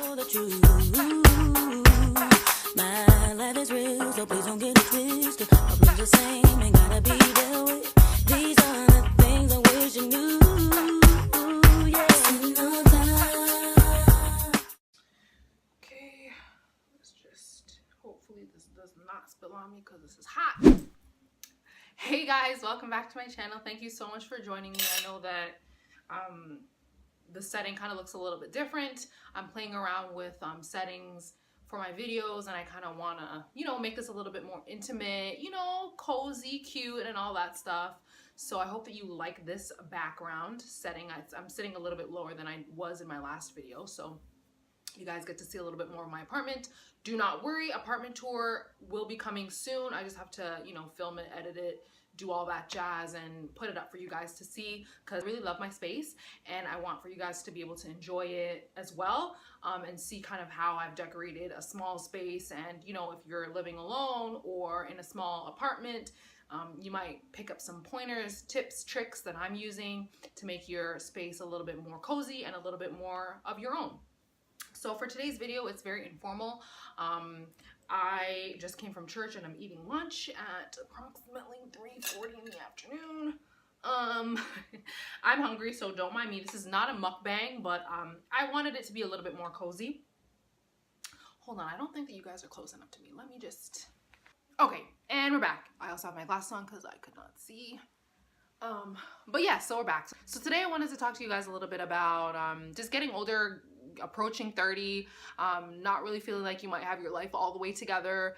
know the truth. My life is real, so please don't get it twisted. My blues the same, ain't gotta be dealt with. These are the things I wish you knew. Okay, let's just, hopefully this does not spill on me because this is hot. Hey guys, welcome back to my channel. Thank you so much for joining me. I know that the setting kind of looks a little bit different. I'm playing around with settings for my videos, and I kind of want to, make this a little bit more intimate, cozy, cute, and all that stuff. So I hope that you like this background setting. I'm sitting a little bit lower than I was in my last video, so you guys get to see a little bit more of my apartment. Do not worry, apartment tour will be coming soon. I just have to, film it, edit it, do all that jazz, and put it up for you guys to see, because I really love my space and I want for you guys to be able to enjoy it as well, and see kind of how I've decorated a small space. And if you're living alone or in a small apartment, you might pick up some pointers, tips, tricks that I'm using to make your space a little bit more cozy and a little bit more of your own. So for today's video, it's very informal. I just came from church and I'm eating lunch at approximately 3:40 in the afternoon. I'm hungry, so don't mind me. This is not a mukbang, but I wanted it to be a little bit more cozy. Hold on, I don't think that you guys are close enough to me. Let me just... Okay, and we're back. I also have my glasses on because I could not see. But yeah, so we're back. So today I wanted to talk to you guys a little bit about just getting older, approaching 30, not really feeling like you might have your life all the way together,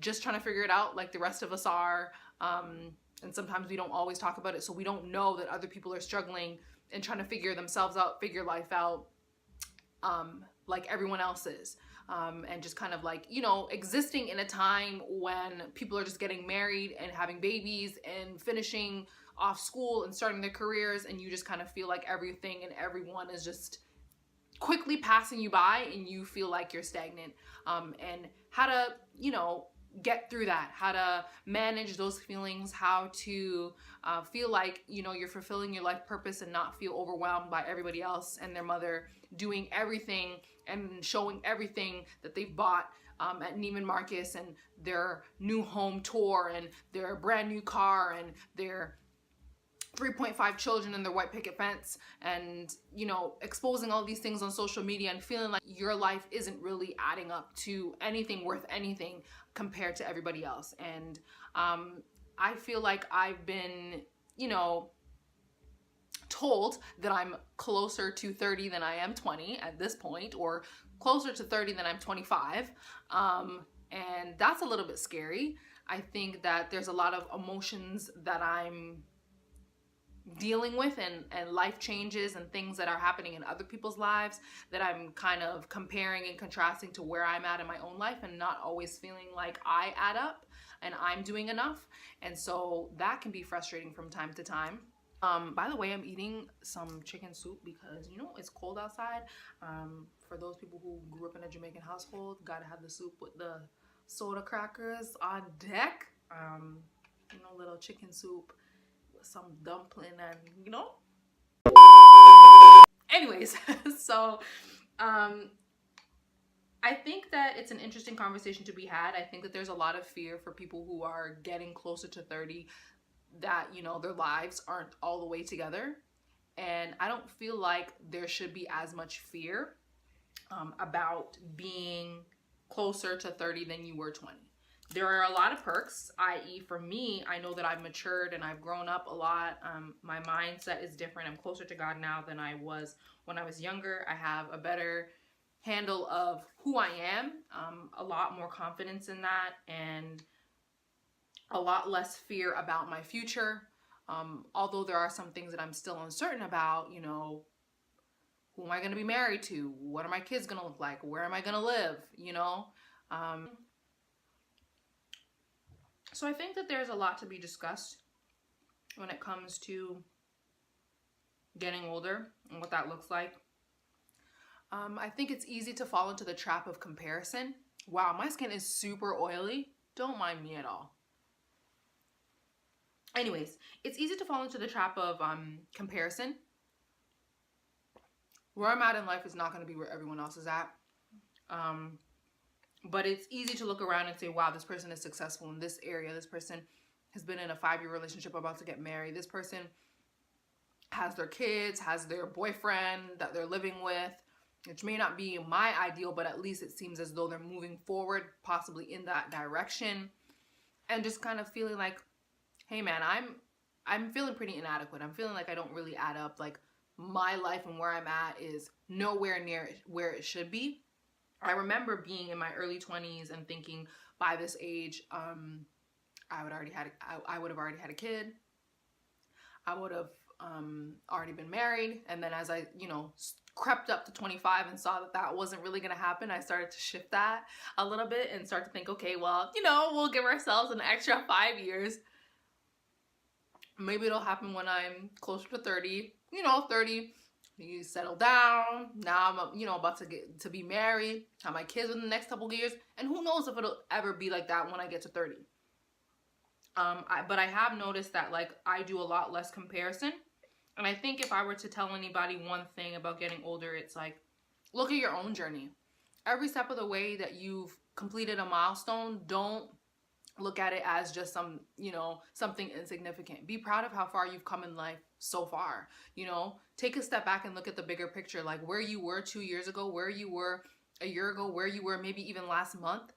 just trying to figure it out like the rest of us are. And sometimes we don't always talk about it, so we don't know that other people are struggling and trying to figure themselves out, figure life out, like everyone else is. And just kind of like, existing in a time when people are just getting married and having babies and finishing off school and starting their careers, and you just kind of feel like everything and everyone is just quickly passing you by and you feel like you're stagnant, and how to, get through that, how to manage those feelings, how to feel like, you're fulfilling your life purpose and not feel overwhelmed by everybody else and their mother doing everything and showing everything that they've bought at Neiman Marcus, and their new home tour, and their brand new car, and their 3.5 children and their white picket fence, and exposing all these things on social media and feeling like your life isn't really adding up to anything worth anything compared to everybody else. And I feel like I've been told that I'm closer to 30 than I am 20 at this point, or closer to 30 than I'm 25, and that's a little bit scary. I think that there's a lot of emotions that I'm dealing with, and life changes and things that are happening in other people's lives that I'm kind of comparing and contrasting to where I'm at in my own life, and not always feeling like I add up and I'm doing enough. And so that can be frustrating from time to time. By the way, I'm eating some chicken soup because it's cold outside. For those people who grew up in a Jamaican household, gotta have the soup with the soda crackers on deck. Little chicken soup, some dumpling, and anyways. So I think that it's an interesting conversation to be had. I think that there's a lot of fear for people who are getting closer to 30 that their lives aren't all the way together, and I don't feel like there should be as much fear about being closer to 30 than you were 20. There are a lot of perks, i.e. for me, I know that I've matured and I've grown up a lot. My mindset is different. I'm closer to God now than I was when I was younger. I have a better handle of who I am, a lot more confidence in that, and a lot less fear about my future. Although there are some things that I'm still uncertain about, who am I going to be married to? What are my kids going to look like? Where am I going to live? So I think that there's a lot to be discussed when it comes to getting older and what that looks like. I think it's easy to fall into the trap of comparison. Wow, my skin is super oily. Don't mind me at all. Anyways, it's easy to fall into the trap of comparison. Where I'm at in life is not going to be where everyone else is at. But it's easy to look around and say, wow, this person is successful in this area. This person has been in a 5-year relationship, about to get married. This person has their kids, has their boyfriend that they're living with, which may not be my ideal, but at least it seems as though they're moving forward, possibly in that direction. And just kind of feeling like, hey man, I'm feeling pretty inadequate. I'm feeling like I don't really add up. Like, my life and where I'm at is nowhere near where it should be. I remember being in my early 20s and thinking by this age, I would have already had a kid. I would have already been married. And then as I, crept up to 25 and saw that that wasn't really going to happen, I started to shift that a little bit and start to think, okay, well, we'll give ourselves an extra 5 years. Maybe it'll happen when I'm closer to 30, 30. You settle down. Now I'm, about to be married, have my kids within the next couple of years, and who knows if it'll ever be like that when I get to 30. But I have noticed that, like, I do a lot less comparison, and I think if I were to tell anybody one thing about getting older, it's like, look at your own journey. Every step of the way that you've completed a milestone, don't look at it as just something insignificant. Be proud of how far you've come in life so far. Take a step back and look at the bigger picture, like where you were 2 years ago, where you were a year ago, where you were maybe even last month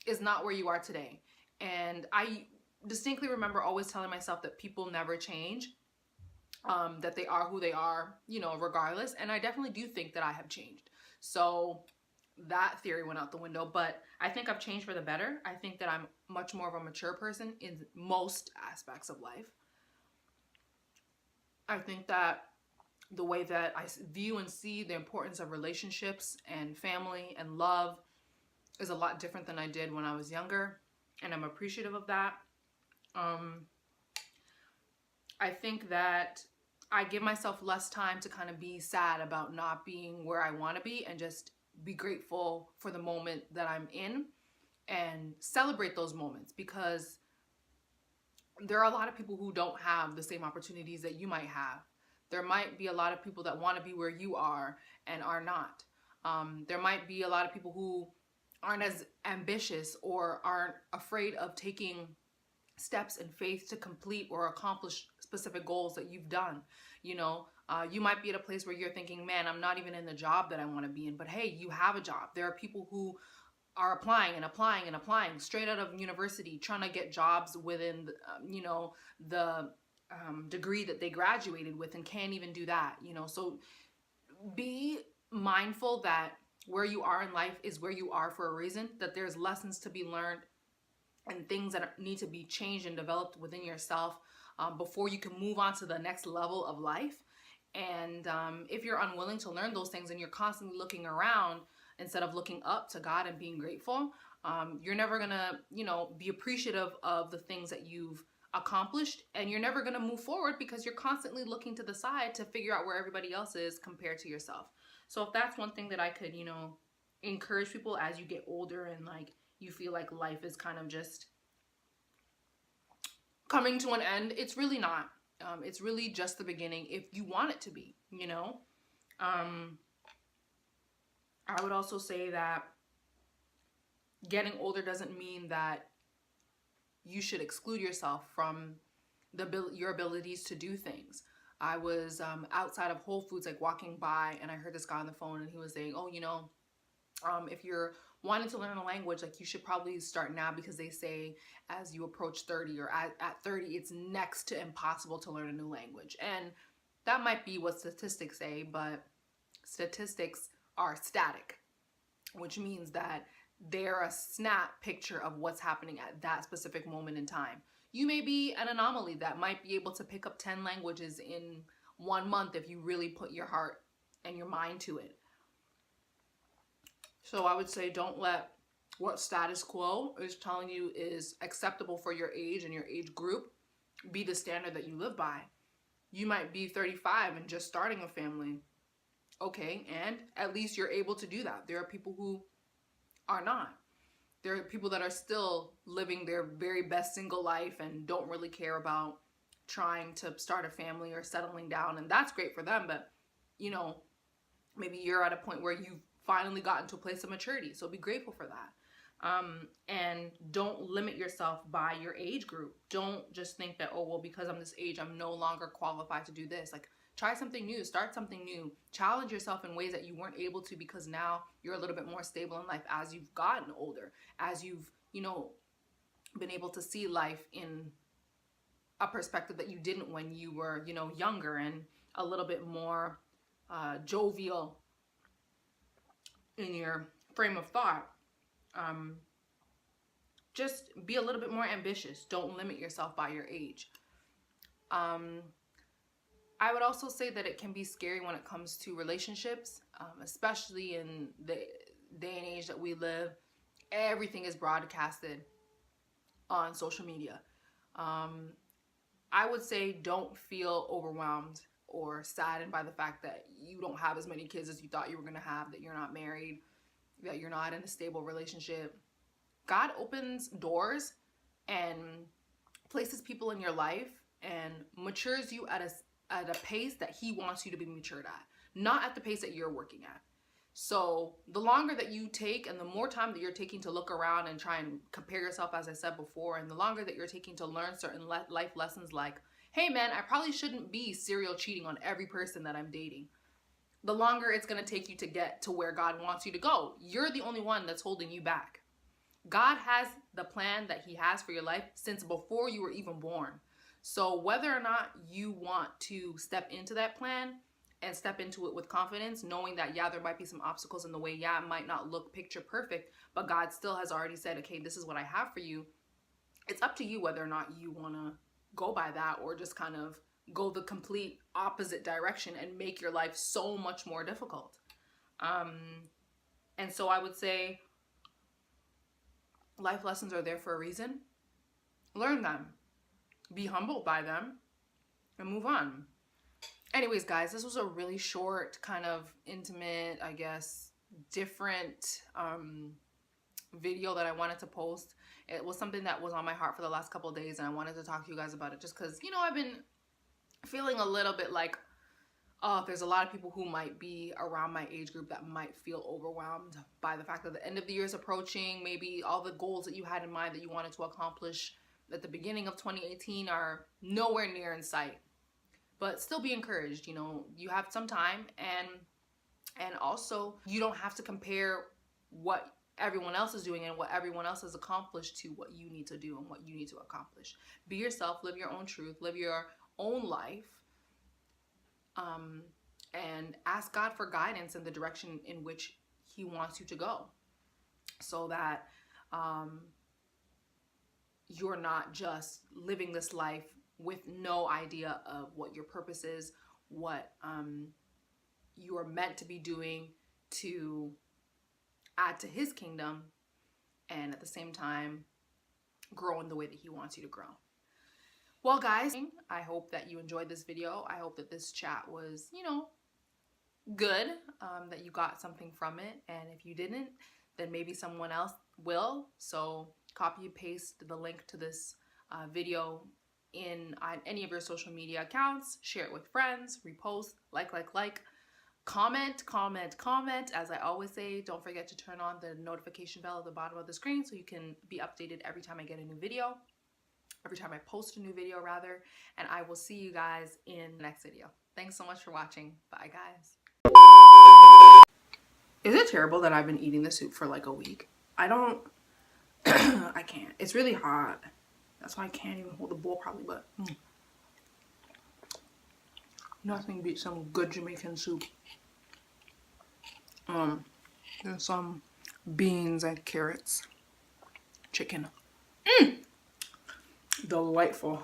is not where you are today. And I distinctly remember always telling myself that people never change, that they are who they are, regardless. And I definitely do think that I have changed. So that theory went out the window, but I think I've changed for the better. I think that I'm much more of a mature person in most aspects of life. I think that the way that I view and see the importance of relationships and family and love is a lot different than I did when I was younger, and I'm appreciative of that. I think that I give myself less time to kind of be sad about not being where I want to be, and just be grateful for the moment that I'm in and celebrate those moments, because there are a lot of people who don't have the same opportunities that you might have. There might be a lot of people that want to be where you are and are not. There might be a lot of people who aren't as ambitious or aren't afraid of taking steps in faith to complete or accomplish specific goals that you've done. You might be at a place where you're thinking, man, I'm not even in the job that I want to be in, but hey, you have a job. There are people who are applying straight out of university, trying to get jobs within, the degree that they graduated with, and can't even do that, So be mindful that where you are in life is where you are for a reason, that there's lessons to be learned and things that need to be changed and developed within yourself before you can move on to the next level of life. And if you're unwilling to learn those things and you're constantly looking around instead of looking up to God and being grateful, you're never gonna, be appreciative of the things that you've accomplished, and you're never gonna move forward because you're constantly looking to the side to figure out where everybody else is compared to yourself. So if that's one thing that I could, encourage people as you get older and like you feel like life is kind of just coming to an end, it's really not. It's really just the beginning if you want it to be, I would also say that getting older doesn't mean that you should exclude yourself from your abilities to do things. I was outside of Whole Foods, like walking by, and I heard this guy on the phone, and he was saying, oh, if you're wanting to learn a language, like you should probably start now, because they say as you approach 30 or at 30, it's next to impossible to learn a new language. And that might be what statistics say, but statistics are static, which means that they're a snap picture of what's happening at that specific moment in time. You may be an anomaly that might be able to pick up 10 languages in 1 month if you really put your heart and your mind to it. So I would say don't let what status quo is telling you is acceptable for your age and your age group be the standard that you live by. You might be 35 and just starting a family. Okay, and at least you're able to do that. There are people who are not. There are people that are still living their very best single life and don't really care about trying to start a family or settling down, and that's great for them. But maybe you're at a point where you've finally gotten to a place of maturity. So be grateful for that. And don't limit yourself by your age group. Don't just think that, oh, well, because I'm this age, I'm no longer qualified to do this. Like, try something new, start something new, challenge yourself in ways that you weren't able to because now you're a little bit more stable in life as you've gotten older, as you've, you know, been able to see life in a perspective that you didn't when you were, you know, younger and a little bit more jovial in your frame of thought. Just be a little bit more ambitious. Don't limit yourself by your age. I would also say that it can be scary when it comes to relationships, especially in the day and age that we live. Everything is broadcasted on social media. I would say don't feel overwhelmed or saddened by the fact that you don't have as many kids as you thought you were going to have, that you're not married, that you're not in a stable relationship. God opens doors and places people in your life and matures you at a pace that he wants you to be matured at, not at the pace that you're working at. So the longer that you take and the more time that you're taking to look around and try and compare yourself, as I said before, and the longer that you're taking to learn certain life lessons like, hey man, I probably shouldn't be serial cheating on every person that I'm dating, the longer it's going to take you to get to where God wants you to go. You're the only one that's holding you back. God has the plan that he has for your life since before you were even born. So whether or not you want to step into that plan and step into it with confidence, knowing that, yeah, there might be some obstacles in the way. Yeah, it might not look picture perfect, but God still has already said, okay, this is what I have for you. It's up to you whether or not you want to go by that or just kind of go the complete opposite direction and make your life so much more difficult. And so I would say life lessons are there for a reason. Learn them. Be humbled by them and move on. Anyways, guys, this was a really short, kind of intimate, I guess, different video that I wanted to post. It was something that was on my heart for the last couple of days, and I wanted to talk to you guys about it just because, you know, I've been feeling a little bit like, oh, there's a lot of people who might be around my age group that might feel overwhelmed by the fact that the end of the year is approaching. Maybe all the goals that you had in mind that you wanted to accomplish at the beginning of 2018 are nowhere near in sight. But still be encouraged, you know, you have some time, and also you don't have to compare what everyone else is doing and what everyone else has accomplished to what you need to do and what you need to accomplish. Be yourself, live your own truth, live your own life, and ask God for guidance in the direction in which he wants you to go, so that you're not just living this life with no idea of what your purpose is, what you're meant to be doing to add to his kingdom, and at the same time grow in the way that he wants you to grow. Well, guys, I hope that you enjoyed this video. I hope that this chat was, you know, good, that you got something from it. And if you didn't, then maybe someone else will. So copy and paste the link to this video in any of your social media accounts, share it with friends, repost, like, comment. As I always say, don't forget to turn on the notification bell at the bottom of the screen so you can be updated every time I get a new video, every time I post a new video rather, and I will see you guys in the next video. Thanks so much for watching. Bye, guys. Is it terrible that I've been eating the soup for like a week? I can't. It's really hot. That's why I can't even hold the bowl probably, but nothing beats some good Jamaican soup. There's some beans and carrots. Chicken. Delightful.